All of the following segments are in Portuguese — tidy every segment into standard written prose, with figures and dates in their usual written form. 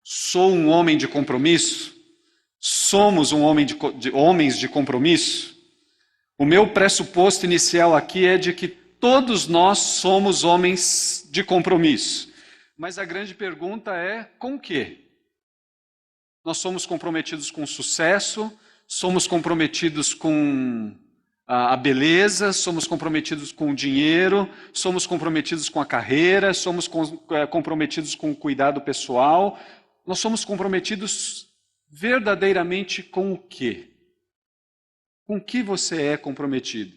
Sou um homem de compromisso? Somos homens de compromisso? O meu pressuposto inicial aqui é de que todos nós somos homens de compromisso. Mas a grande pergunta é, com o quê? Nós somos comprometidos com o sucesso, somos comprometidos com a beleza, somos comprometidos com o dinheiro, somos comprometidos com a carreira, somos comprometidos com o cuidado pessoal. Nós somos comprometidos verdadeiramente com o quê? Com o que você é comprometido?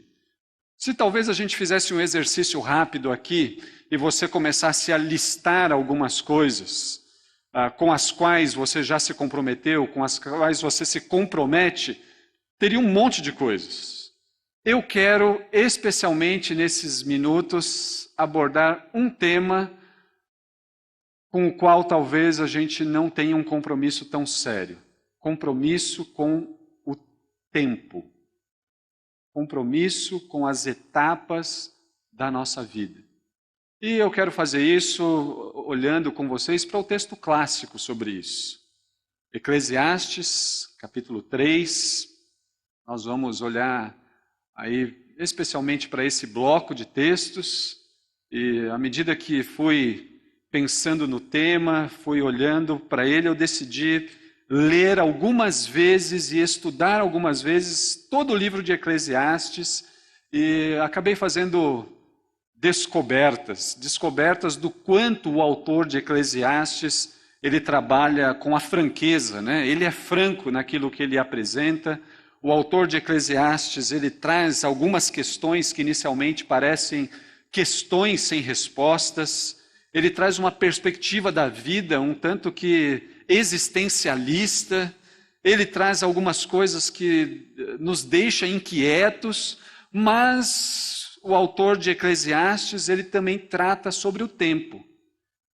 Se talvez a gente fizesse um exercício rápido aqui e você começasse a listar algumas coisas com as quais você já se comprometeu, com as quais você se compromete, teria um monte de coisas. Eu quero, especialmente nesses minutos, abordar um tema com o qual talvez a gente não tenha um compromisso tão sério. Compromisso com o tempo. Compromisso com as etapas da nossa vida. E eu quero fazer isso olhando com vocês para o texto clássico sobre isso. Eclesiastes, capítulo 3. Nós vamos olhar aí especialmente para esse bloco de textos. E à medida que fui pensando no tema, fui olhando para ele, eu decidi ler algumas vezes e estudar algumas vezes todo o livro de Eclesiastes e acabei fazendo descobertas do quanto o autor de Eclesiastes ele trabalha com a franqueza, né? Ele é franco naquilo que ele apresenta. O autor de Eclesiastes ele traz algumas questões que inicialmente parecem questões sem respostas. Ele traz uma perspectiva da vida um tanto que existencialista, ele traz algumas coisas que nos deixam inquietos, mas o autor de Eclesiastes, ele também trata sobre o tempo.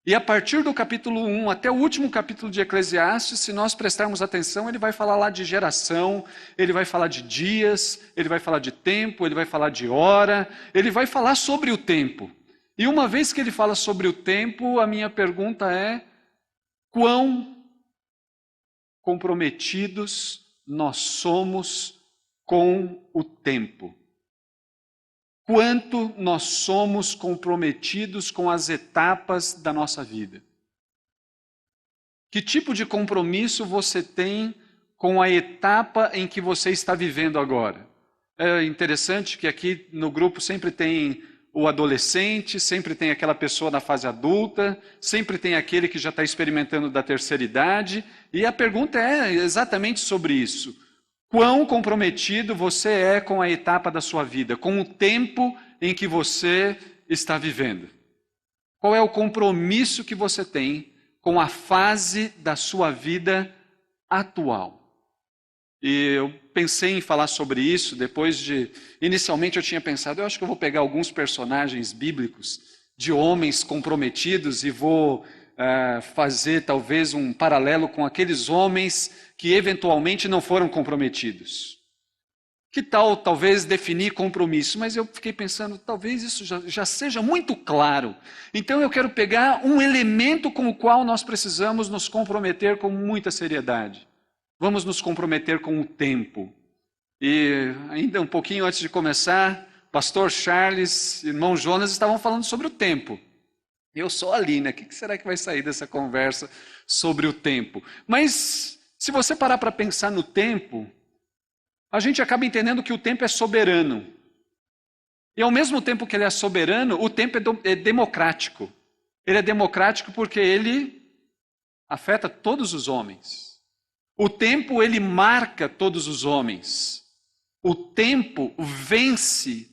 E a partir do capítulo 1 até o último capítulo de Eclesiastes, se nós prestarmos atenção, ele vai falar lá de geração, ele vai falar de dias, ele vai falar de tempo, ele vai falar de hora, ele vai falar sobre o tempo. E uma vez que ele fala sobre o tempo, a minha pergunta é: quão comprometidos nós somos com o tempo? Quanto nós somos comprometidos com as etapas da nossa vida? Que tipo de compromisso você tem com a etapa em que você está vivendo agora? É interessante que aqui no grupo sempre tem o adolescente, sempre tem aquela pessoa na fase adulta, sempre tem aquele que já está experimentando da terceira idade, e a pergunta é exatamente sobre isso. Quão comprometido você é com a etapa da sua vida, com o tempo em que você está vivendo? Qual é o compromisso que você tem com a fase da sua vida atual? E eu pensei em falar sobre isso depois de... Inicialmente eu tinha pensado, eu acho que eu vou pegar alguns personagens bíblicos de homens comprometidos e vou fazer talvez um paralelo com aqueles homens que eventualmente não foram comprometidos. Que tal talvez definir compromisso? Mas eu fiquei pensando, talvez isso já seja muito claro. Então eu quero pegar um elemento com o qual nós precisamos nos comprometer com muita seriedade. Vamos nos comprometer com o tempo. E ainda um pouquinho antes de começar, pastor Charles, irmão Jonas estavam falando sobre o tempo. Eu sou ali, né? O que será que vai sair dessa conversa sobre o tempo? Mas se você parar para pensar no tempo, a gente acaba entendendo que o tempo é soberano. E ao mesmo tempo que ele é soberano, o tempo é democrático. Ele é democrático porque ele afeta todos os homens. O tempo, ele marca todos os homens. O tempo vence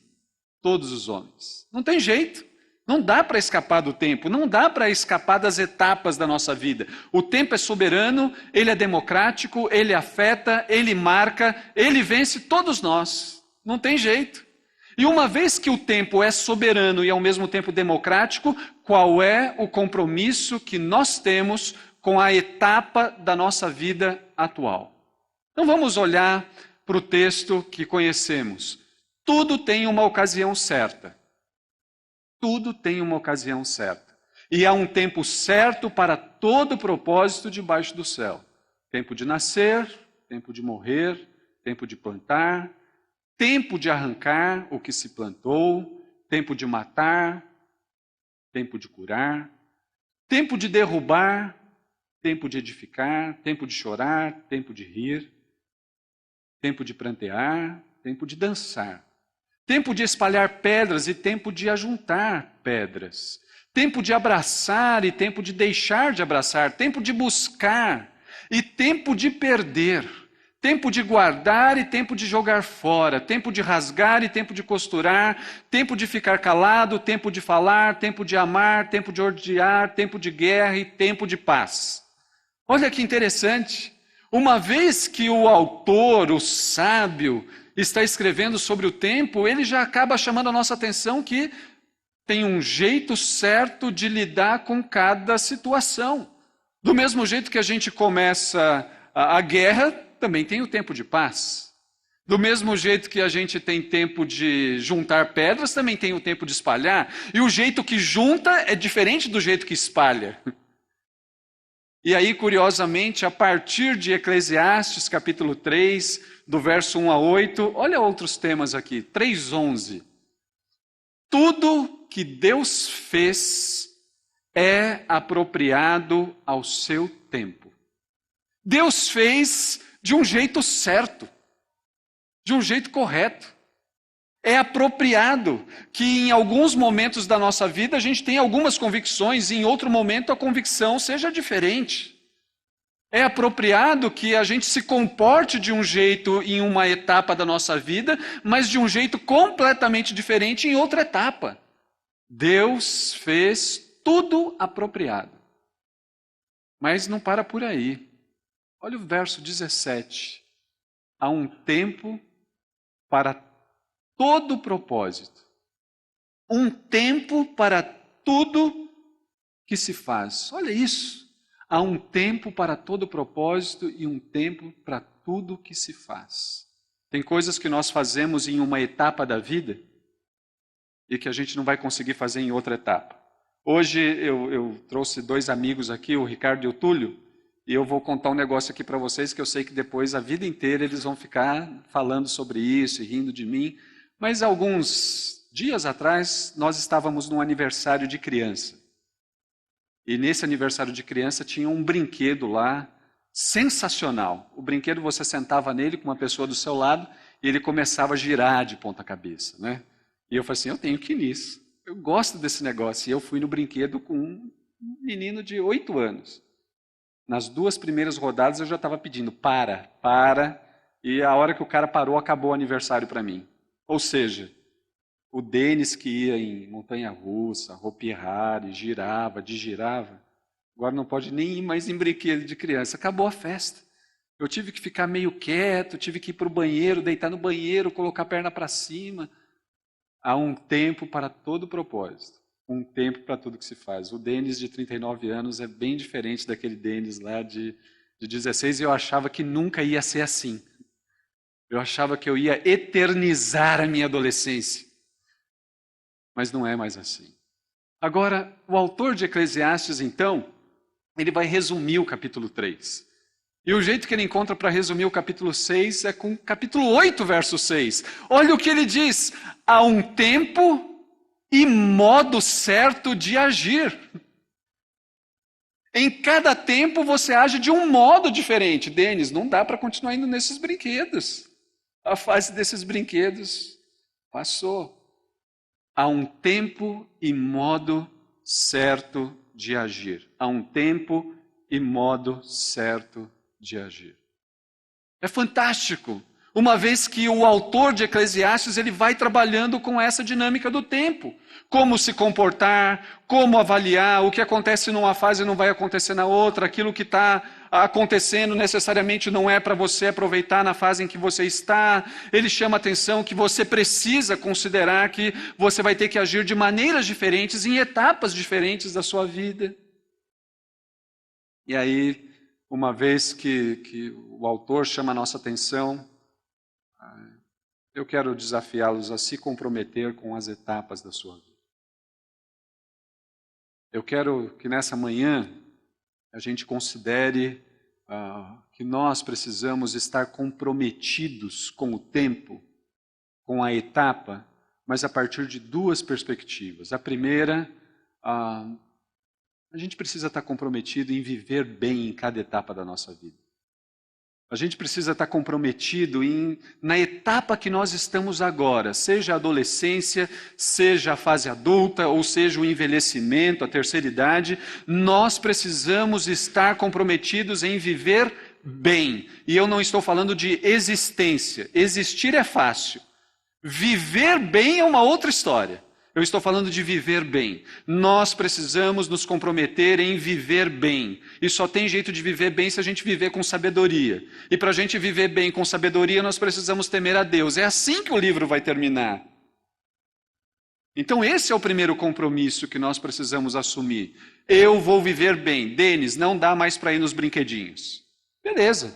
todos os homens. Não tem jeito. Não dá para escapar do tempo. Não dá para escapar das etapas da nossa vida. O tempo é soberano, ele é democrático, ele afeta, ele marca, ele vence todos nós. Não tem jeito. E uma vez que o tempo é soberano e ao mesmo tempo democrático, qual é o compromisso que nós temos com a etapa da nossa vida atual? Então vamos olhar para o texto que conhecemos. Tudo tem uma ocasião certa. Tudo tem uma ocasião certa. E há um tempo certo para todo propósito debaixo do céu. Tempo de nascer, tempo de morrer, tempo de plantar, tempo de arrancar o que se plantou, tempo de matar, tempo de curar, tempo de derrubar, tempo de edificar, tempo de chorar, tempo de rir, tempo de prantear, tempo de dançar, tempo de espalhar pedras e tempo de ajuntar pedras, tempo de abraçar e tempo de deixar de abraçar, tempo de buscar e tempo de perder, tempo de guardar e tempo de jogar fora, tempo de rasgar e tempo de costurar, tempo de ficar calado, tempo de falar, tempo de amar, tempo de odiar, tempo de guerra e tempo de paz. Olha que interessante. Uma vez que o autor, o sábio, está escrevendo sobre o tempo, ele já acaba chamando a nossa atenção que tem um jeito certo de lidar com cada situação. Do mesmo jeito que a gente começa a guerra, também tem o tempo de paz. Do mesmo jeito que a gente tem tempo de juntar pedras, também tem o tempo de espalhar. E o jeito que junta é diferente do jeito que espalha. E aí, curiosamente, a partir de Eclesiastes, capítulo 3, do verso 1 a 8, olha outros temas aqui, 3:11. Tudo que Deus fez é apropriado ao seu tempo. Deus fez de um jeito certo, de um jeito correto. É apropriado que em alguns momentos da nossa vida a gente tem algumas convicções e em outro momento a convicção seja diferente. É apropriado que a gente se comporte de um jeito em uma etapa da nossa vida, mas de um jeito completamente diferente em outra etapa. Deus fez tudo apropriado. Mas não para por aí. Olha o verso 17. Há um tempo para todo propósito. Um tempo para tudo que se faz. Olha isso. Há um tempo para todo propósito e um tempo para tudo que se faz. Tem coisas que nós fazemos em uma etapa da vida e que a gente não vai conseguir fazer em outra etapa. Hoje eu trouxe 2 amigos aqui, o Ricardo e o Túlio, e eu vou contar um negócio aqui para vocês que eu sei que depois, a vida inteira, eles vão ficar falando sobre isso e rindo de mim. Mas alguns dias atrás, nós estávamos num aniversário de criança. E nesse aniversário de criança tinha um brinquedo lá, sensacional. O brinquedo, você sentava nele com uma pessoa do seu lado e ele começava a girar de ponta cabeça, né? E eu falei assim, eu tenho que ir nisso. Eu gosto desse negócio. E eu fui no brinquedo com um menino de 8 anos. Nas 2 primeiras rodadas eu já estava pedindo, para. E a hora que o cara parou, acabou o aniversário para mim. Ou seja, o Denis que ia em montanha-russa, Hopi Hari, girava, digirava, agora não pode nem ir mais em brinquedo de criança. Acabou a festa. Eu tive que ficar meio quieto, tive que ir para o banheiro, deitar no banheiro, colocar a perna para cima. Há um tempo para todo propósito, um tempo para tudo que se faz. O Denis de 39 anos é bem diferente daquele Denis lá de 16 e eu achava que nunca ia ser assim. Eu achava que eu ia eternizar a minha adolescência. Mas não é mais assim. Agora, o autor de Eclesiastes, então, ele vai resumir o capítulo 3. E o jeito que ele encontra para resumir o capítulo 6 é com o capítulo 8, verso 6. Olha o que ele diz. Há um tempo e modo certo de agir. Em cada tempo você age de um modo diferente. Denis, não dá para continuar indo nesses brinquedos. A fase desses brinquedos passou. Há um tempo e modo certo de agir. Há um tempo e modo certo de agir. É fantástico, uma vez que o autor de Eclesiastes ele vai trabalhando com essa dinâmica do tempo. Como se comportar, como avaliar, o que acontece numa fase não vai acontecer na outra, aquilo que está acontecendo necessariamente não é para você aproveitar na fase em que você está. Ele chama a atenção que você precisa considerar que você vai ter que agir de maneiras diferentes, em etapas diferentes da sua vida. E aí, uma vez que o autor chama a nossa atenção, eu quero desafiá-los a se comprometer com as etapas da sua vida. eu quero que nessa manhã a gente considere que nós precisamos estar comprometidos com o tempo, com a etapa, mas a partir de duas perspectivas. A primeira, a gente precisa estar comprometido em viver bem em cada etapa da nossa vida. A gente precisa estar comprometido na etapa que nós estamos agora, seja a adolescência, seja a fase adulta, ou seja o envelhecimento, a terceira idade, nós precisamos estar comprometidos em viver bem. E eu não estou falando de existência. Existir é fácil. Viver bem é uma outra história. Eu estou falando de viver bem. Nós precisamos nos comprometer em viver bem. E só tem jeito de viver bem se a gente viver com sabedoria. E para a gente viver bem com sabedoria, nós precisamos temer a Deus. É assim que o livro vai terminar. Então esse é o primeiro compromisso que nós precisamos assumir. Eu vou viver bem. Denis, não dá mais para ir nos brinquedinhos. Beleza.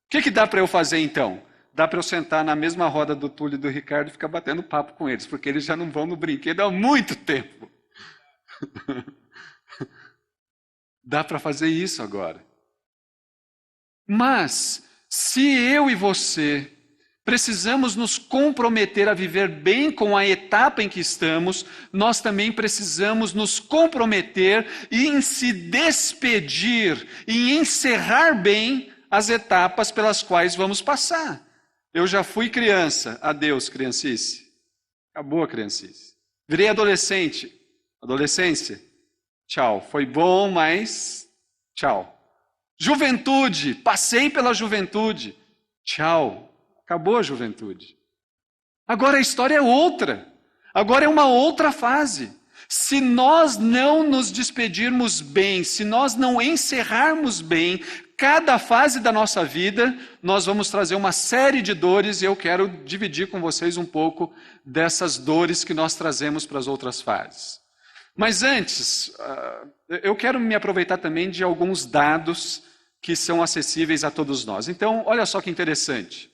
O que dá para eu fazer então? Dá para eu sentar na mesma roda do Túlio e do Ricardo e ficar batendo papo com eles, porque eles já não vão no brinquedo há muito tempo. Dá para fazer isso agora. Mas, se eu e você precisamos nos comprometer a viver bem com a etapa em que estamos, nós também precisamos nos comprometer em se despedir e encerrar bem as etapas pelas quais vamos passar. Eu já fui criança, adeus criancice, acabou a criancice. Virei adolescente, adolescência, tchau, foi bom, mas tchau. Juventude, passei pela juventude, tchau, acabou a juventude. Agora a história é outra, agora é uma outra fase. Se nós não nos despedirmos bem, se nós não encerrarmos bem cada fase da nossa vida, nós vamos trazer uma série de dores e eu quero dividir com vocês um pouco dessas dores que nós trazemos para as outras fases. Mas antes, eu quero me aproveitar também de alguns dados que são acessíveis a todos nós. Então, olha só que interessante.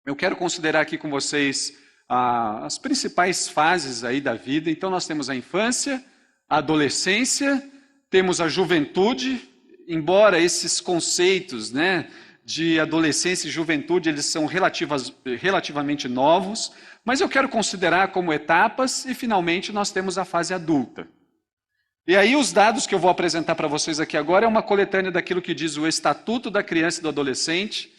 Eu quero considerar aqui com vocês as principais fases aí da vida. Então, nós temos a infância, a adolescência, temos a juventude. Embora esses conceitos, né, de adolescência e juventude, eles são relativamente novos, mas eu quero considerar como etapas e, finalmente, nós temos a fase adulta. E aí os dados que eu vou apresentar para vocês aqui agora é uma coletânea daquilo que diz o Estatuto da Criança e do Adolescente,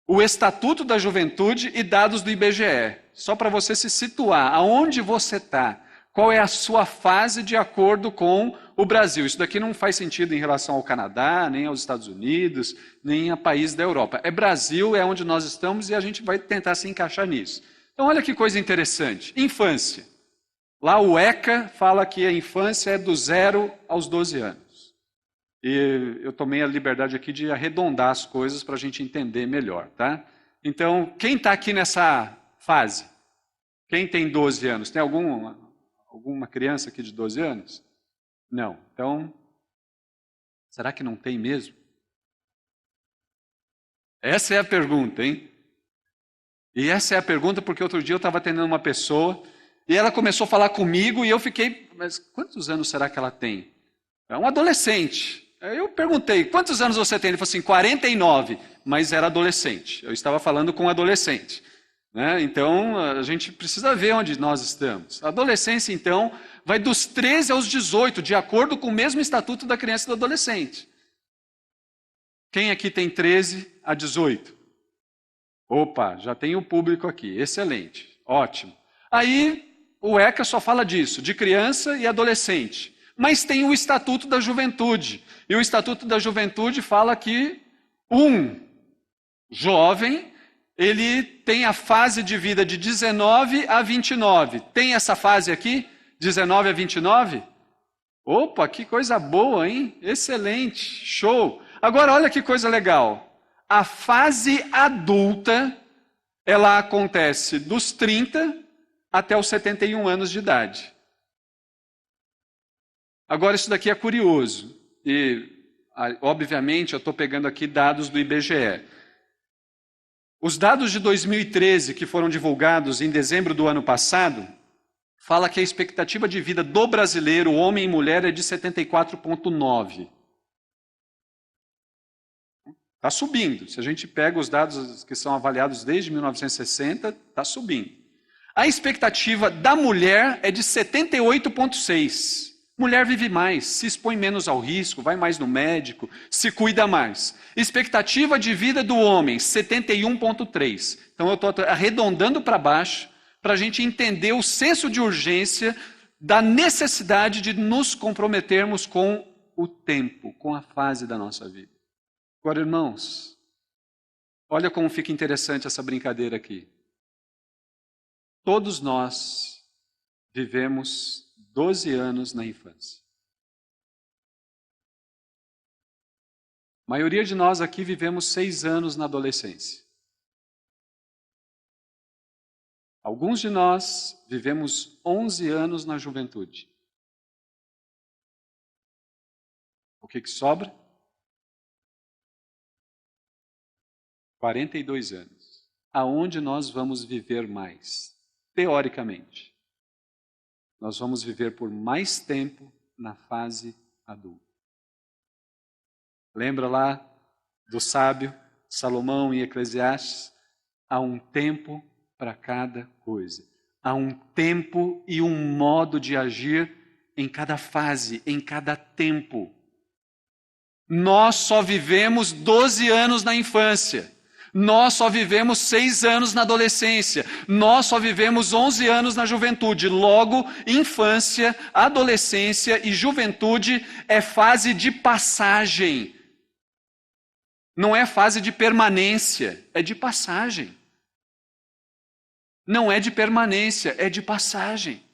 o Estatuto da Juventude e dados do IBGE. Só para você se situar, aonde você está. Qual é a sua fase de acordo com o Brasil? Isso daqui não faz sentido em relação ao Canadá, nem aos Estados Unidos, nem a países da Europa. É Brasil, é onde nós estamos e a gente vai tentar se encaixar nisso. Então olha que coisa interessante. Infância. Lá o ECA fala que a infância é do 0 aos 12 anos. E eu tomei a liberdade aqui de arredondar as coisas para a gente entender melhor, tá? Então, quem está aqui nessa fase? Quem tem 12 anos? Tem alguma criança aqui de 12 anos? Não. Então, será que não tem mesmo? Essa é a pergunta, hein? E essa é a pergunta porque outro dia eu estava atendendo uma pessoa e ela começou a falar comigo e eu fiquei, mas quantos anos será que ela tem? É um adolescente. Aí eu perguntei, quantos anos você tem? Ele falou assim, 49, mas era adolescente. Eu estava falando com um adolescente. Né? Então, a gente precisa ver onde nós estamos. A adolescência, então, vai dos 13 aos 18, de acordo com o mesmo Estatuto da Criança e do Adolescente. Quem aqui tem 13 a 18? Opa, já tem o público aqui. Excelente, ótimo. Aí, o ECA só fala disso, de criança e adolescente. Mas tem o Estatuto da Juventude. E o Estatuto da Juventude fala que um jovem, ele tem a fase de vida de 19 a 29. Tem essa fase aqui? 19 a 29? Opa, que coisa boa, hein? Excelente, show. Agora, olha que coisa legal. A fase adulta, ela acontece dos 30 até os 71 anos de idade. Agora, isso daqui é curioso. E, obviamente, eu estou pegando aqui dados do IBGE. Os dados de 2013, que foram divulgados em dezembro do ano passado, fala que a expectativa de vida do brasileiro, homem e mulher, é de 74,9. Está subindo. Se a gente pega os dados que são avaliados desde 1960, está subindo. A expectativa da mulher é de 78,6. Mulher vive mais, se expõe menos ao risco, vai mais no médico, se cuida mais. Expectativa de vida do homem, 71,3. Então eu estou arredondando para baixo para a gente entender o senso de urgência da necessidade de nos comprometermos com o tempo, com a fase da nossa vida. Agora, irmãos, olha como fica interessante essa brincadeira aqui. Todos nós vivemos 12 anos na infância. A maioria de nós aqui vivemos 6 anos na adolescência. Alguns de nós vivemos 11 anos na juventude. O que sobra? 42 anos. Aonde nós vamos viver mais? Teoricamente. Nós vamos viver por mais tempo na fase adulta. Lembra lá do sábio Salomão em Eclesiastes? Há um tempo para cada coisa. Há um tempo e um modo de agir em cada fase, em cada tempo. Nós só vivemos 12 anos na infância. Nós só vivemos 6 anos na adolescência. Nós só vivemos 11 anos na juventude. Logo, infância, adolescência e juventude é fase de passagem. Não é fase de permanência, é de passagem. Não é de permanência, é de passagem.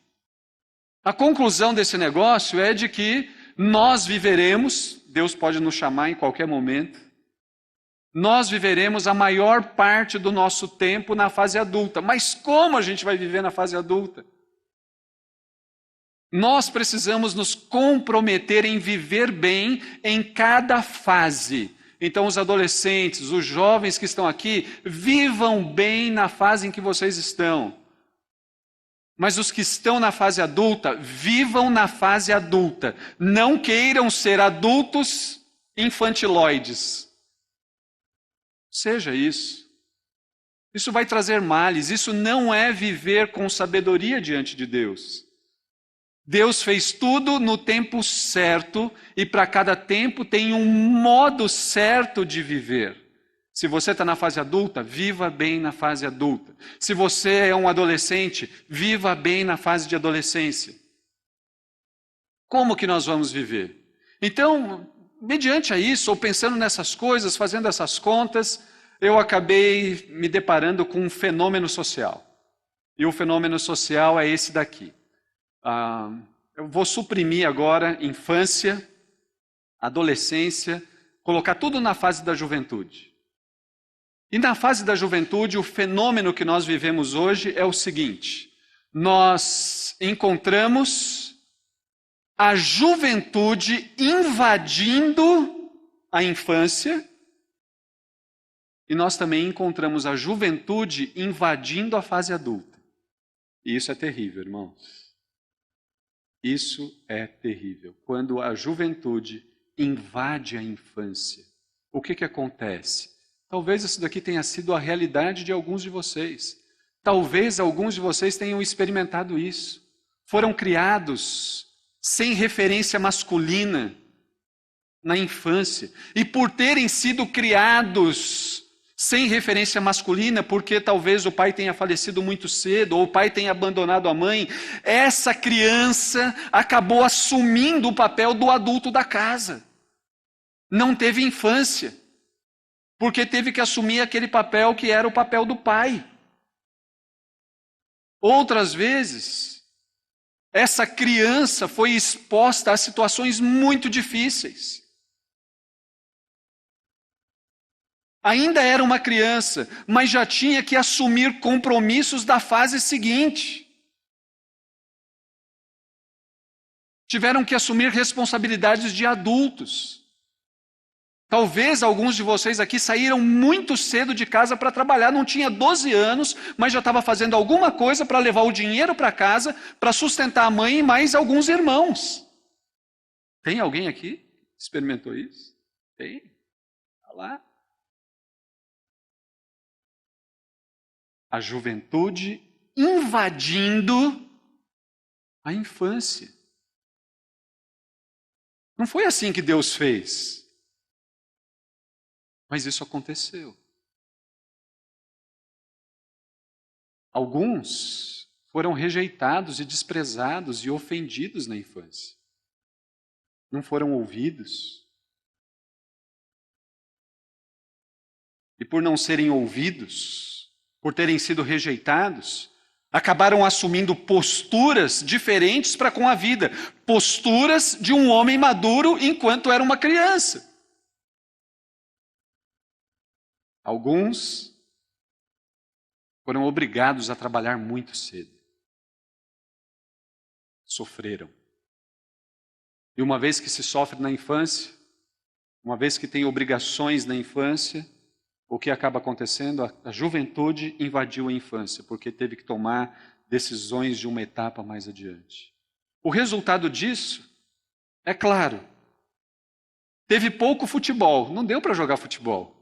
A conclusão desse negócio é de que nós viveremos, Deus pode nos chamar em qualquer momento, nós viveremos a maior parte do nosso tempo na fase adulta. Mas como a gente vai viver na fase adulta? Nós precisamos nos comprometer em viver bem em cada fase. Então, os adolescentes, os jovens que estão aqui, vivam bem na fase em que vocês estão. Mas os que estão na fase adulta, vivam na fase adulta. Não queiram ser adultos infantiloides. Seja isso. Isso vai trazer males. Isso não é viver com sabedoria diante de Deus. Deus fez tudo no tempo certo e para cada tempo tem um modo certo de viver. Se você está na fase adulta, viva bem na fase adulta. Se você é um adolescente, viva bem na fase de adolescência. Como que nós vamos viver? Então, mediante a isso, ou pensando nessas coisas, fazendo essas contas, eu acabei me deparando com um fenômeno social. E o fenômeno social é esse daqui. Eu vou suprimir agora infância, adolescência, colocar tudo na fase da juventude. E na fase da juventude, o fenômeno que nós vivemos hoje é o seguinte: nós encontramos a juventude invadindo a infância e nós também encontramos a juventude invadindo a fase adulta. E isso é terrível, irmãos. Isso é terrível. Quando a juventude invade a infância, o que acontece? Talvez isso daqui tenha sido a realidade de alguns de vocês. Talvez alguns de vocês tenham experimentado isso. Foram criados sem referência masculina na infância. E por terem sido criados sem referência masculina, porque talvez o pai tenha falecido muito cedo, ou o pai tenha abandonado a mãe, essa criança acabou assumindo o papel do adulto da casa. Não teve infância, porque teve que assumir aquele papel que era o papel do pai. Outras vezes, essa criança foi exposta a situações muito difíceis. Ainda era uma criança, mas já tinha que assumir compromissos da fase seguinte. Tiveram que assumir responsabilidades de adultos. Talvez alguns de vocês aqui saíram muito cedo de casa para trabalhar, não tinha 12 anos, mas já estava fazendo alguma coisa para levar o dinheiro para casa, para sustentar a mãe e mais alguns irmãos. Tem alguém aqui que experimentou isso? Tem? Está lá. A juventude invadindo a infância. Não foi assim que Deus fez. Mas isso aconteceu. Alguns foram rejeitados e desprezados e ofendidos na infância. Não foram ouvidos. E por não serem ouvidos, por terem sido rejeitados, acabaram assumindo posturas diferentes para com a vida. Posturas de um homem maduro enquanto era uma criança. Alguns foram obrigados a trabalhar muito cedo. Sofreram. E uma vez que se sofre na infância, uma vez que tem obrigações na infância, o que acaba acontecendo? A juventude invadiu a infância, porque teve que tomar decisões de uma etapa mais adiante. O resultado disso, é claro, teve pouco futebol, não deu para jogar futebol.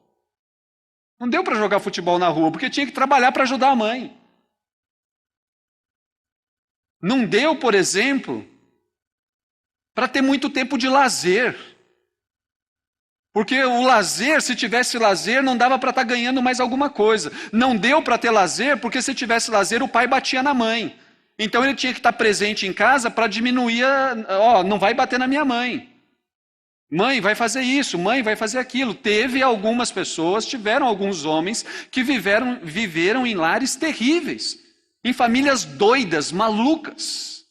Não deu para jogar futebol na rua, porque tinha que trabalhar para ajudar a mãe. Não deu, por exemplo, para ter muito tempo de lazer. Porque o lazer, se tivesse lazer, não dava para estar ganhando mais alguma coisa. Não deu para ter lazer, porque se tivesse lazer, o pai batia na mãe. Então ele tinha que estar presente em casa para diminuir não vai bater na minha mãe. Mãe vai fazer isso, mãe vai fazer aquilo. Teve algumas pessoas, tiveram alguns homens que viveram em lares terríveis, em famílias doidas, malucas.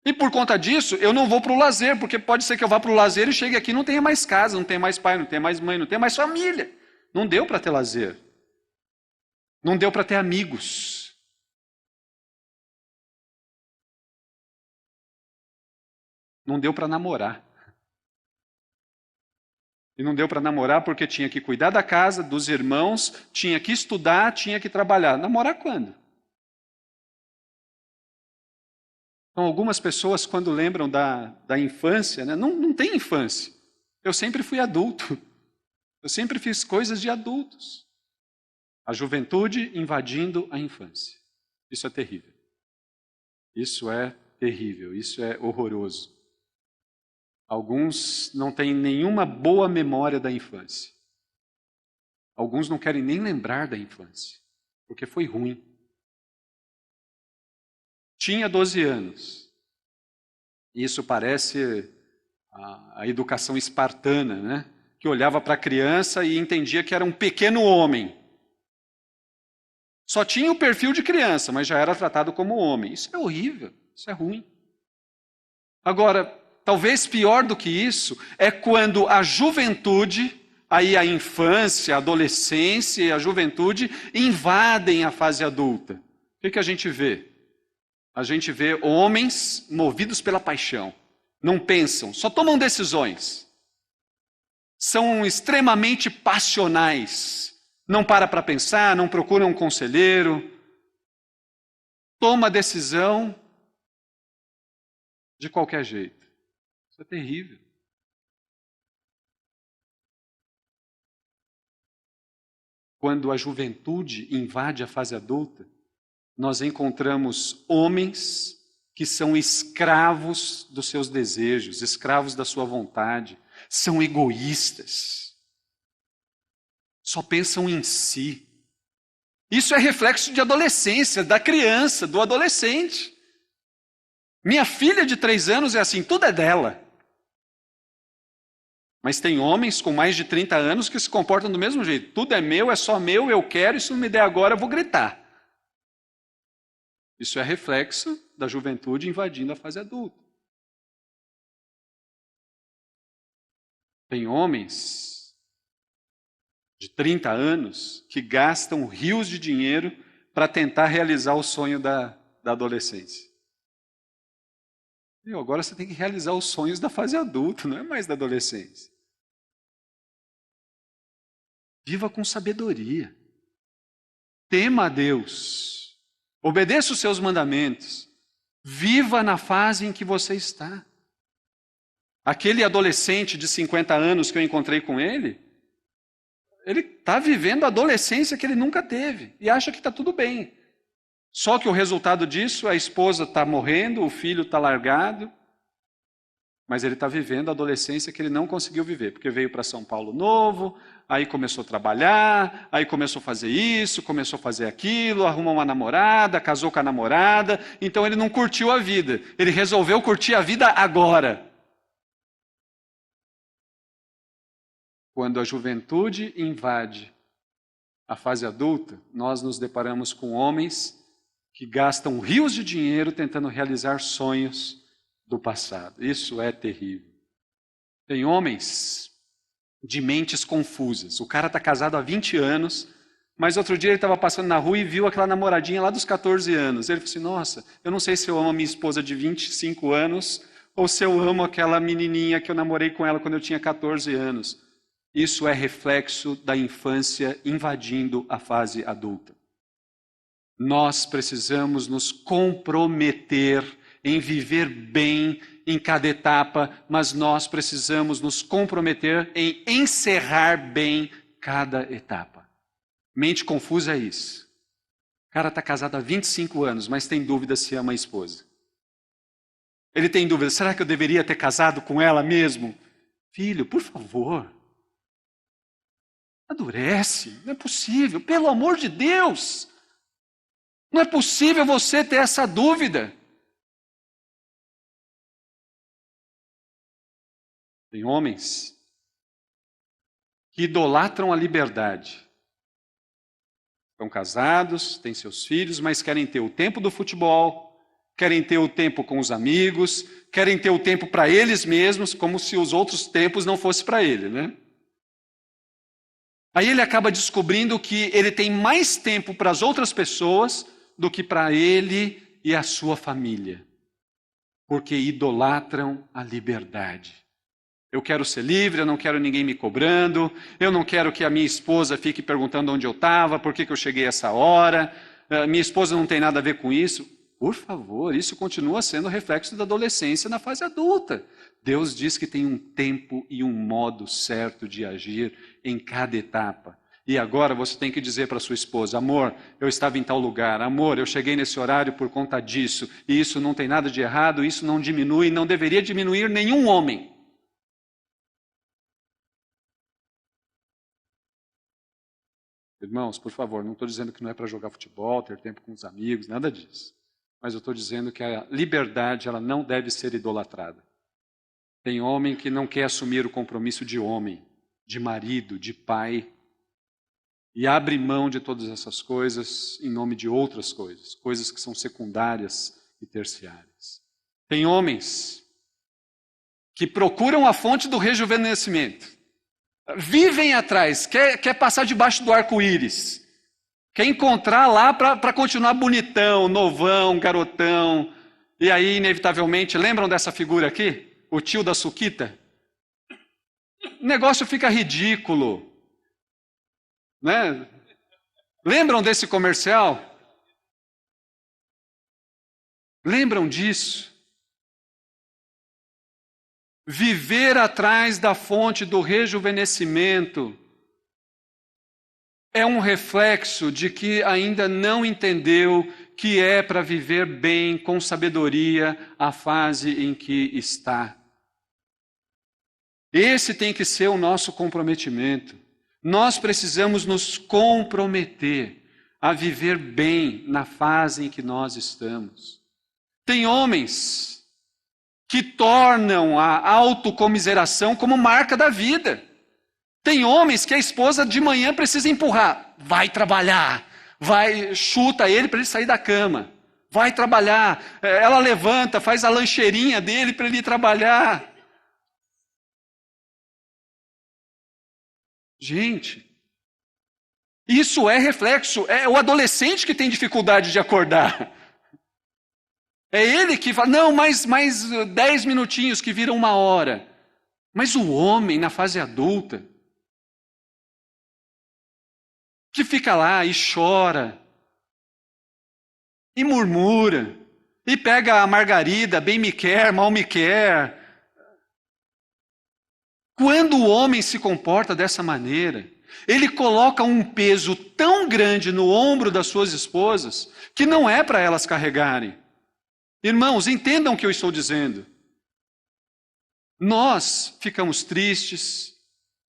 E por conta disso, eu não vou para o lazer, porque pode ser que eu vá para o lazer e chegue aqui e não tenha mais casa, não tenha mais pai, não tenha mais mãe, não tenha mais família. Não deu para ter lazer. Não deu para ter amigos. Não deu para namorar. E não deu para namorar porque tinha que cuidar da casa, dos irmãos, tinha que estudar, tinha que trabalhar. Namorar quando? Então, algumas pessoas, quando lembram da infância, né, não tem infância. Eu sempre fui adulto. Eu sempre fiz coisas de adultos. A juventude invadindo a infância. Isso é terrível. Isso é terrível, isso é horroroso. Alguns não têm nenhuma boa memória da infância. Alguns não querem nem lembrar da infância, porque foi ruim. Tinha 12 anos. Isso parece a educação espartana, né? Que olhava para a criança e entendia que era um pequeno homem. Só tinha o perfil de criança, mas já era tratado como homem. Isso é horrível, isso é ruim. Agora, talvez pior do que isso é quando a juventude, aí a infância, a adolescência e a juventude invadem a fase adulta. O que a gente vê? A gente vê homens movidos pela paixão. Não pensam, só tomam decisões. São extremamente passionais. Não para pensar, não procuram um conselheiro. Toma decisão de qualquer jeito. Isso é terrível. Quando a juventude invade a fase adulta, nós encontramos homens que são escravos dos seus desejos, escravos da sua vontade, são egoístas, só pensam em si. Isso é reflexo de adolescência, da criança, do adolescente. Minha filha de 3 anos é assim, tudo é dela. Mas tem homens com mais de 30 anos que se comportam do mesmo jeito. Tudo é meu, é só meu, eu quero, e se não me der agora, eu vou gritar. Isso é reflexo da juventude invadindo a fase adulta. Tem homens de 30 anos que gastam rios de dinheiro para tentar realizar o sonho da adolescência. Agora você tem que realizar os sonhos da fase adulta, não é mais da adolescência. Viva com sabedoria. Tema a Deus. Obedeça os seus mandamentos. Viva na fase em que você está. Aquele adolescente de 50 anos que eu encontrei com ele está vivendo a adolescência que ele nunca teve e acha que está tudo bem. Só que o resultado disso, a esposa está morrendo, o filho está largado, mas ele está vivendo a adolescência que ele não conseguiu viver, porque veio para São Paulo novo, aí começou a trabalhar, aí começou a fazer isso, começou a fazer aquilo, arrumou uma namorada, casou com a namorada, então ele não curtiu a vida, ele resolveu curtir a vida agora. Quando a juventude invade a fase adulta, nós nos deparamos com homens que gastam rios de dinheiro tentando realizar sonhos do passado. Isso é terrível. Tem homens de mentes confusas. O cara está casado há 20 anos, mas outro dia ele estava passando na rua e viu aquela namoradinha lá dos 14 anos. Ele falou assim, nossa, eu não sei se eu amo a minha esposa de 25 anos ou se eu amo aquela menininha que eu namorei com ela quando eu tinha 14 anos. Isso é reflexo da infância invadindo a fase adulta. Nós precisamos nos comprometer em viver bem em cada etapa, mas nós precisamos nos comprometer em encerrar bem cada etapa. Mente confusa é isso. O cara está casado há 25 anos, mas tem dúvida se ama a esposa. Ele tem dúvida, será que eu deveria ter casado com ela mesmo? Filho, por favor. Adurece, não é possível, pelo amor de Deus. Não é possível você ter essa dúvida. Tem homens que idolatram a liberdade. Estão casados, têm seus filhos, mas querem ter o tempo do futebol, querem ter o tempo com os amigos, querem ter o tempo para eles mesmos, como se os outros tempos não fossem para ele, né? Aí ele acaba descobrindo que ele tem mais tempo para as outras pessoas do que para ele e a sua família. Porque idolatram a liberdade. Eu quero ser livre, eu não quero ninguém me cobrando, eu não quero que a minha esposa fique perguntando onde eu estava, por que eu cheguei essa hora, minha esposa não tem nada a ver com isso. Por favor, isso continua sendo reflexo da adolescência na fase adulta. Deus diz que tem um tempo e um modo certo de agir em cada etapa. E agora você tem que dizer para sua esposa, amor, eu estava em tal lugar, amor, eu cheguei nesse horário por conta disso, e isso não tem nada de errado, isso não diminui, não deveria diminuir nenhum homem. Irmãos, por favor, não estou dizendo que não é para jogar futebol, ter tempo com os amigos, nada disso. Mas eu estou dizendo que a liberdade ela não deve ser idolatrada. Tem homem que não quer assumir o compromisso de homem, de marido, de pai, e abre mão de todas essas coisas em nome de outras coisas, coisas que são secundárias e terciárias. Tem homens que procuram a fonte do rejuvenescimento, vivem atrás, quer passar debaixo do arco-íris, quer encontrar lá para continuar bonitão, novão, garotão, e aí inevitavelmente, lembram dessa figura aqui? O tio da suquita? O negócio fica ridículo. Né? Lembram desse comercial? Lembram disso? Viver atrás da fonte do rejuvenescimento é um reflexo de que ainda não entendeu que é para viver bem, com sabedoria, a fase em que está. Esse tem que ser o nosso comprometimento. Nós precisamos nos comprometer a viver bem na fase em que nós estamos. Tem homens que tornam a autocomiseração como marca da vida. Tem homens que a esposa de manhã precisa empurrar. Vai trabalhar, chuta ele para ele sair da cama. Vai trabalhar, ela levanta, faz a lancheirinha dele para ele ir trabalhar. Gente, isso é reflexo, é o adolescente que tem dificuldade de acordar. É ele que fala, não, mais 10 minutinhos que viram 1 hora. Mas o homem na fase adulta, que fica lá e chora, e murmura, e pega a margarida, bem me quer, mal me quer. Quando o homem se comporta dessa maneira, ele coloca um peso tão grande no ombro das suas esposas, que não é para elas carregarem. Irmãos, entendam o que eu estou dizendo. Nós ficamos tristes,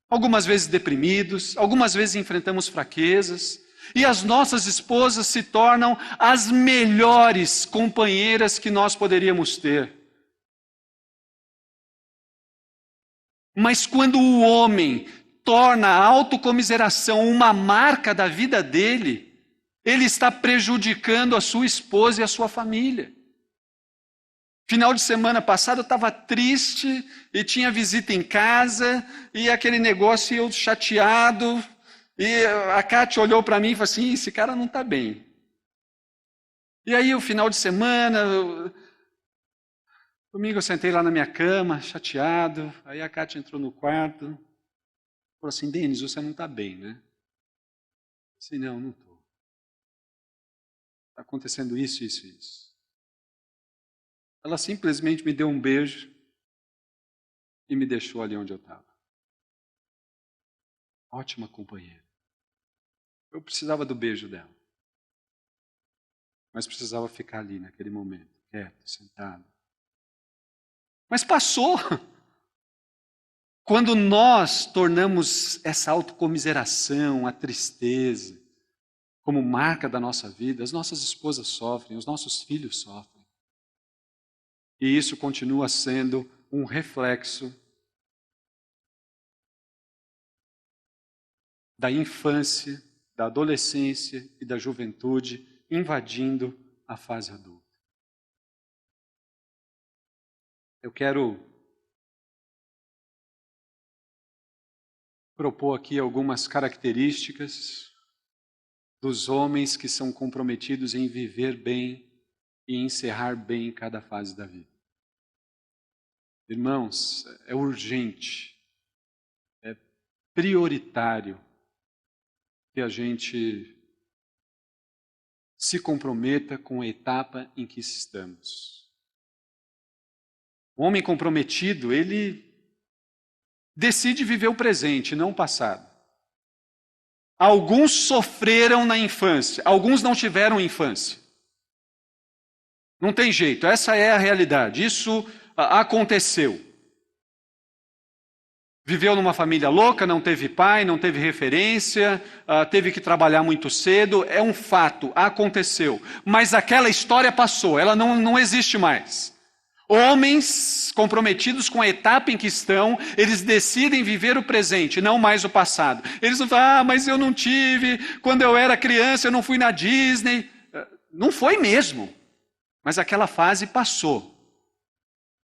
algumas vezes deprimidos, algumas vezes enfrentamos fraquezas, e as nossas esposas se tornam as melhores companheiras que nós poderíamos ter. Mas quando o homem torna a autocomiseração uma marca da vida dele, ele está prejudicando a sua esposa e a sua família. Final de semana passado eu estava triste e tinha visita em casa e aquele negócio eu chateado e a Cátia olhou para mim e falou assim, esse cara não está bem. E aí o final de semana, domingo eu sentei lá na minha cama, chateado, aí a Cátia entrou no quarto, falou assim, Denis, você não está bem, né? Eu disse, não estou. Está acontecendo isso, isso, isso. Ela simplesmente me deu um beijo e me deixou ali onde eu estava. Ótima companheira. Eu precisava do beijo dela. Mas precisava ficar ali naquele momento, quieto, sentado. Mas passou. Quando nós tornamos essa autocomiseração, a tristeza, como marca da nossa vida, as nossas esposas sofrem, os nossos filhos sofrem. E isso continua sendo um reflexo da infância, da adolescência e da juventude invadindo a fase adulta. Eu quero propor aqui algumas características dos homens que são comprometidos em viver bem e encerrar bem cada fase da vida. Irmãos, é urgente, é prioritário que a gente se comprometa com a etapa em que estamos. O homem comprometido, ele decide viver o presente, não o passado. Alguns sofreram na infância, alguns não tiveram infância. Não tem jeito, essa é a realidade, isso aconteceu. Viveu numa família louca, não teve pai, não teve referência, teve que trabalhar muito cedo, é um fato, aconteceu. Mas aquela história passou, ela não existe mais. Homens comprometidos com a etapa em que estão, eles decidem viver o presente, não mais o passado. Eles não falam, mas eu não tive, quando eu era criança eu não fui na Disney. Não foi mesmo, mas aquela fase passou.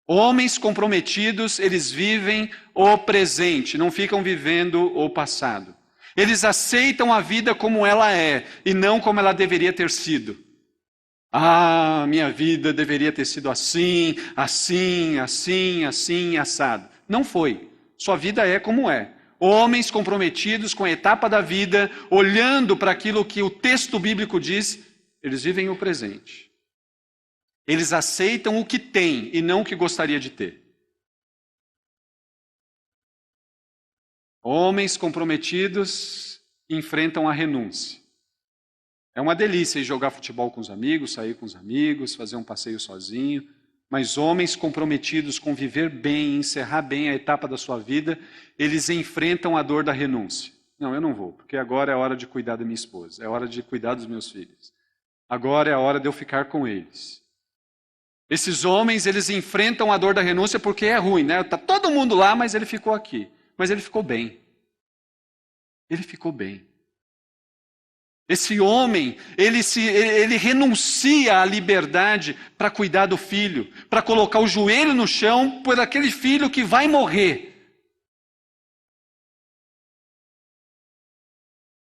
Homens comprometidos, eles vivem o presente, não ficam vivendo o passado. Eles aceitam a vida como ela é e não como ela deveria ter sido. Ah, minha vida deveria ter sido assim, assim, assim, assim, assado. Não foi. Sua vida é como é. Homens comprometidos com a etapa da vida, olhando para aquilo que o texto bíblico diz, eles vivem o presente. Eles aceitam o que têm e não o que gostaria de ter. Homens comprometidos enfrentam a renúncia. É uma delícia ir jogar futebol com os amigos, sair com os amigos, fazer um passeio sozinho. Mas homens comprometidos com viver bem, encerrar bem a etapa da sua vida, eles enfrentam a dor da renúncia. Não, eu não vou, porque agora é a hora de cuidar da minha esposa, é a hora de cuidar dos meus filhos. Agora é a hora de eu ficar com eles. Esses homens, eles enfrentam a dor da renúncia porque é ruim, né? Está todo mundo lá, mas ele ficou aqui. Mas ele ficou bem. Ele ficou bem. Esse homem, ele renuncia à liberdade para cuidar do filho, para colocar o joelho no chão por aquele filho que vai morrer.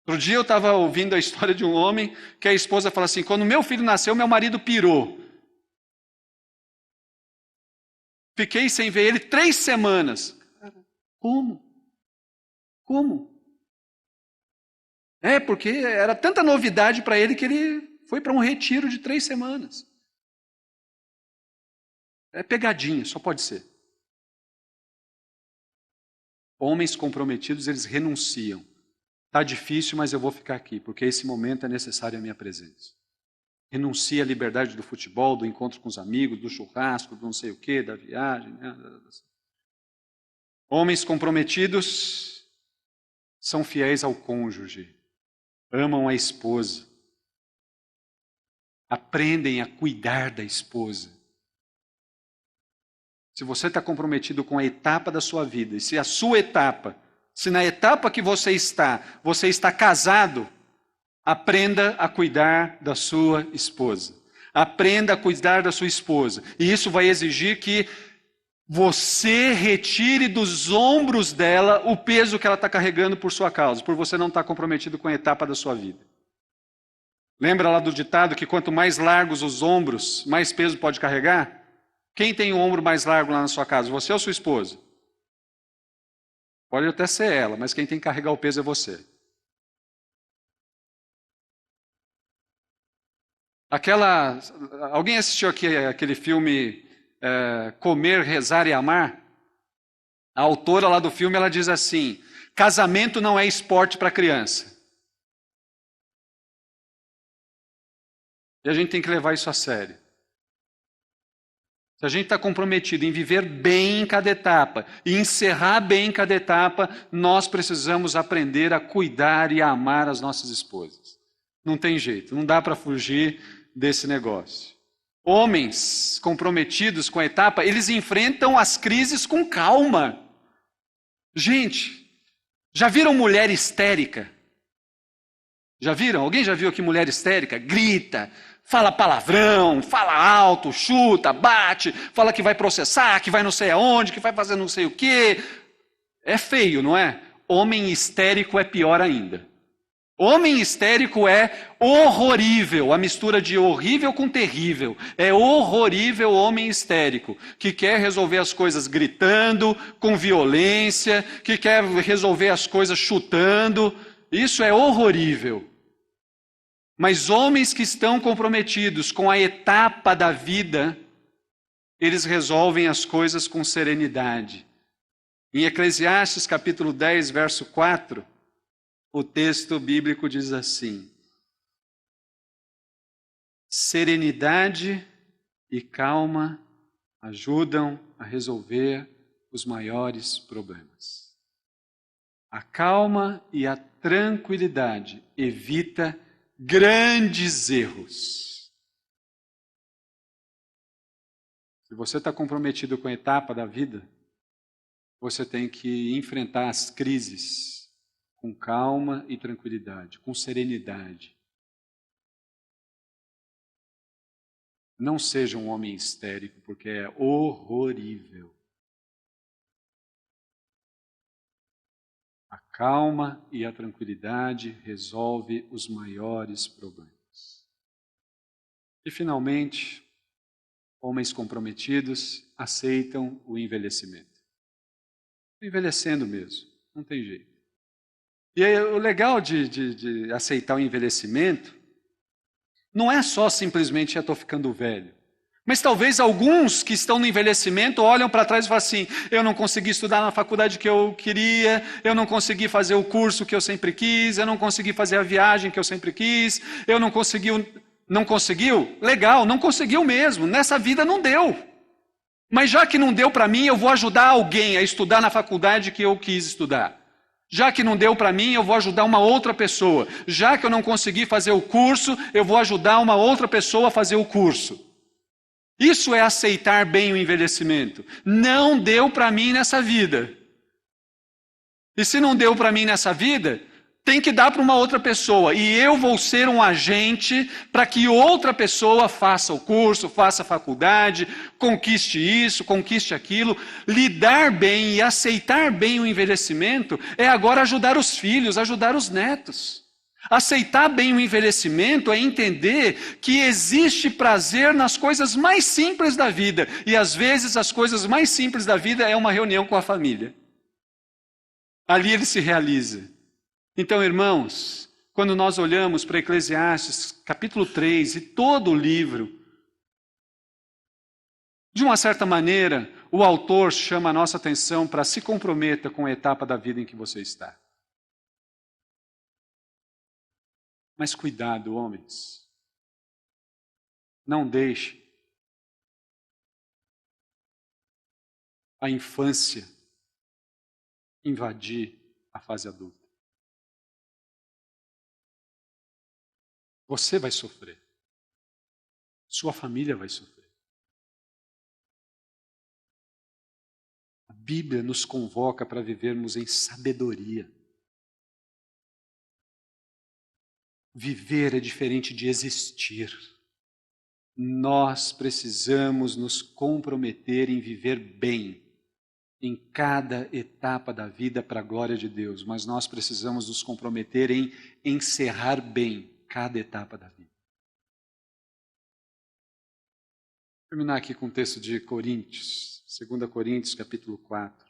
Outro dia eu estava ouvindo a história de um homem que a esposa fala assim, quando meu filho nasceu, meu marido pirou. Fiquei sem ver ele 3 semanas. Como? Como? Porque era tanta novidade para ele que ele foi para um retiro de 3 semanas. É pegadinha, só pode ser. Homens comprometidos, eles renunciam. Está difícil, mas eu vou ficar aqui, porque esse momento é necessário a minha presença. Renuncia à liberdade do futebol, do encontro com os amigos, do churrasco, do não sei o quê, da viagem. Né? Homens comprometidos são fiéis ao cônjuge, amam a esposa, aprendem a cuidar da esposa. Se você está comprometido com a etapa da sua vida, e se a sua etapa, se na etapa que você está casado, aprenda a cuidar da sua esposa. Aprenda a cuidar da sua esposa. E isso vai exigir que você retire dos ombros dela o peso que ela está carregando por sua causa, por você não estar comprometido com a etapa da sua vida. Lembra lá do ditado que quanto mais largos os ombros, mais peso pode carregar? Quem tem o ombro mais largo lá na sua casa, você ou sua esposa? Pode até ser ela, mas quem tem que carregar o peso é você. Alguém assistiu aquele filme Comer, Rezar e Amar? A autora lá do filme, ela diz assim: casamento não é esporte para criança. E a gente tem que levar isso a sério. Se a gente está comprometido em viver bem em cada etapa e encerrar bem em cada etapa, nós precisamos aprender a cuidar e a amar as nossas esposas. Não tem jeito, não dá para fugir desse negócio. Homens comprometidos com a etapa, eles enfrentam as crises com calma. Gente, já viram mulher histérica? Já viram? Alguém já viu aqui mulher histérica? Grita, fala palavrão, fala alto, chuta, bate, fala que vai processar, que vai não sei aonde, que vai fazer não sei o quê. É feio, não é? Homem histérico é pior ainda. Homem histérico é horrorível, a mistura de horrível com terrível. É horrorível o homem histérico, que quer resolver as coisas gritando, com violência, que quer resolver as coisas chutando. Isso é horrorível. Mas homens que estão comprometidos com a etapa da vida, eles resolvem as coisas com serenidade. Em Eclesiastes capítulo 10, verso 4, o texto bíblico diz assim: serenidade e calma ajudam a resolver os maiores problemas. A calma e a tranquilidade evita grandes erros. Se você está comprometido com a etapa da vida, você tem que enfrentar as crises com calma e tranquilidade, com serenidade. Não seja um homem histérico, porque é horrorível. A calma e a tranquilidade resolve os maiores problemas. E finalmente, homens comprometidos aceitam o envelhecimento. Envelhecendo mesmo, não tem jeito. E aí, o legal de aceitar o envelhecimento não é só simplesmente eu estou ficando velho. Mas talvez alguns que estão no envelhecimento olham para trás e falam assim: eu não consegui estudar na faculdade que eu queria, eu não consegui fazer o curso que eu sempre quis, eu não consegui fazer a viagem que eu sempre quis, eu não conseguiu. Não conseguiu? Legal, não conseguiu mesmo, nessa vida não deu. Mas já que não deu para mim, eu vou ajudar alguém a estudar na faculdade que eu quis estudar. Já que não deu para mim, eu vou ajudar uma outra pessoa. Já que eu não consegui fazer o curso, eu vou ajudar uma outra pessoa a fazer o curso. Isso é aceitar bem o envelhecimento. Não deu para mim nessa vida. E se não deu para mim nessa vida, tem que dar para uma outra pessoa. E eu vou ser um agente para que outra pessoa faça o curso, faça a faculdade, conquiste isso, conquiste aquilo. Lidar bem e aceitar bem o envelhecimento é agora ajudar os filhos, ajudar os netos. Aceitar bem o envelhecimento é entender que existe prazer nas coisas mais simples da vida. E às vezes as coisas mais simples da vida é uma reunião com a família. Ali ele se realiza. Então, irmãos, Quando nós olhamos para Eclesiastes, capítulo 3 e todo o livro, de uma certa maneira, o autor chama a nossa atenção para se comprometa com a etapa da vida em que você está. Mas cuidado, homens. Não deixe a infância invadir a fase adulta. Você vai sofrer. Sua família vai sofrer. A Bíblia nos convoca para vivermos em sabedoria. Viver é diferente de existir. Nós precisamos nos comprometer em viver bem em cada etapa da vida para a glória de Deus, mas nós precisamos nos comprometer em encerrar bem cada etapa da vida. Vou terminar aqui com o texto de Coríntios, 2 Coríntios, capítulo 4.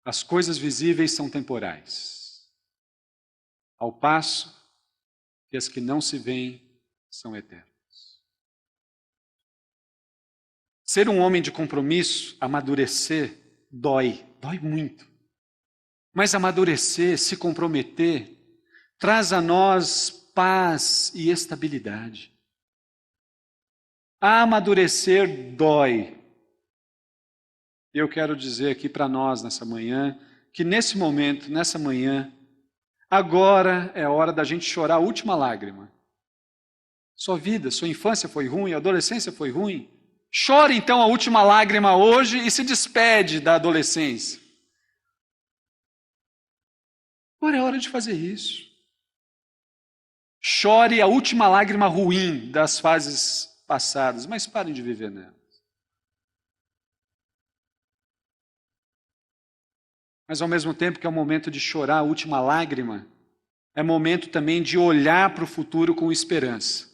As coisas visíveis são temporais, ao passo que as que não se veem são eternas. Ser um homem de compromisso, amadurecer, dói muito. Mas amadurecer, se comprometer, traz a nós paz e estabilidade. Amadurecer dói. Eu quero dizer aqui para nós nessa manhã, que nesse momento, nessa manhã, agora é a hora da gente chorar a última lágrima. Sua vida, sua infância foi ruim, a adolescência foi ruim. Chore então a última lágrima hoje e se despede da adolescência. Agora é hora de fazer isso. Chore a última lágrima ruim das fases passadas, mas parem de viver nelas. Mas ao mesmo tempo que é o momento de chorar a última lágrima, é momento também de olhar para o futuro com esperança.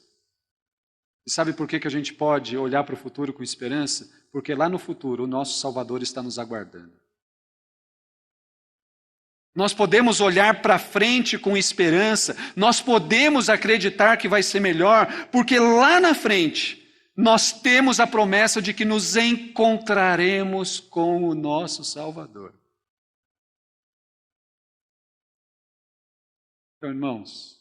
E sabe por que a gente pode olhar para o futuro com esperança? Porque lá no futuro o nosso Salvador está nos aguardando. Nós podemos olhar para frente com esperança, nós podemos acreditar que vai ser melhor, porque lá na frente nós temos a promessa de que nos encontraremos com o nosso Salvador. Então, irmãos,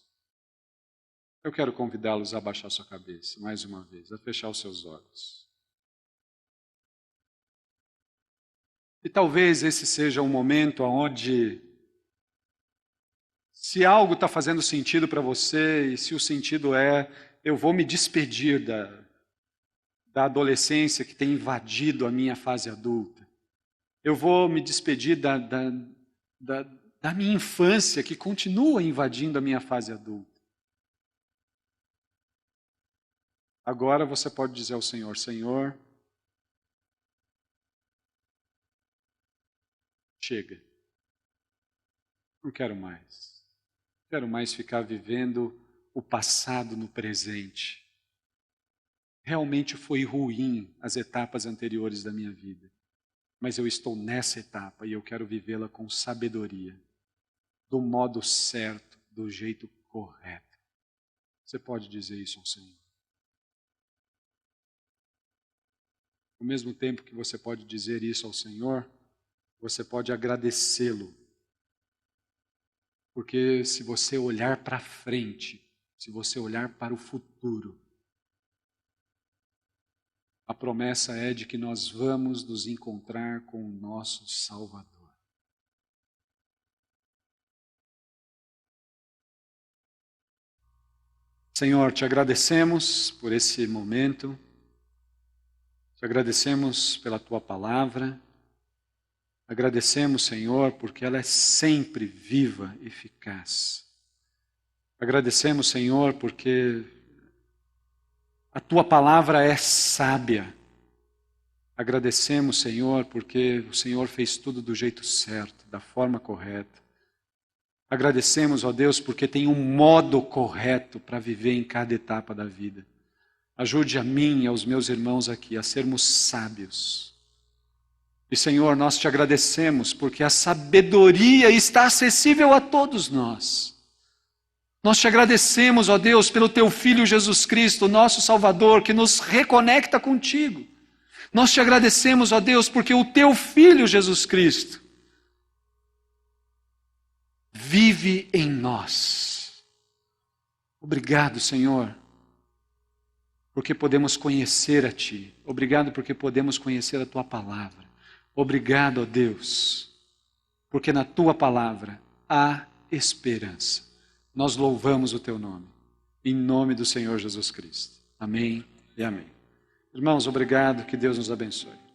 eu quero convidá-los a abaixar sua cabeça mais uma vez, a fechar os seus olhos. E talvez esse seja um momento onde, se algo está fazendo sentido para você, e se o sentido é, eu vou me despedir da adolescência que tem invadido a minha fase adulta. Eu vou me despedir da minha infância que continua invadindo a minha fase adulta. Agora você pode dizer ao Senhor, Senhor, chega. Não quero mais. Não quero mais ficar vivendo o passado no presente. Realmente foi ruim as etapas anteriores da minha vida. Mas eu estou nessa etapa e eu quero vivê-la com sabedoria, do modo certo, do jeito correto. Você pode dizer isso ao Senhor. Ao mesmo tempo que você pode dizer isso ao Senhor, você pode agradecê-lo. Porque se você olhar para frente, se você olhar para o futuro, a promessa é de que nós vamos nos encontrar com o nosso Salvador. Senhor, te agradecemos por esse momento, te agradecemos pela tua palavra, agradecemos, Senhor, porque ela é sempre viva e eficaz. Agradecemos, Senhor, porque a tua palavra é sábia. Agradecemos, Senhor, porque o Senhor fez tudo do jeito certo, da forma correta. Agradecemos, ó Deus, porque tem um modo correto para viver em cada etapa da vida. Ajude a mim e aos meus irmãos aqui a sermos sábios. E, Senhor, nós te agradecemos porque a sabedoria está acessível a todos nós. Nós te agradecemos, ó Deus, pelo teu Filho Jesus Cristo, nosso Salvador, que nos reconecta contigo. Nós te agradecemos, ó Deus, porque o teu Filho Jesus Cristo vive em nós. Obrigado, Senhor, porque podemos conhecer a Ti. Obrigado porque podemos conhecer a Tua palavra. Obrigado, ó Deus, porque na Tua palavra há esperança. Nós louvamos o Teu nome, em nome do Senhor Jesus Cristo. Amém e amém. Irmãos, obrigado, que Deus nos abençoe.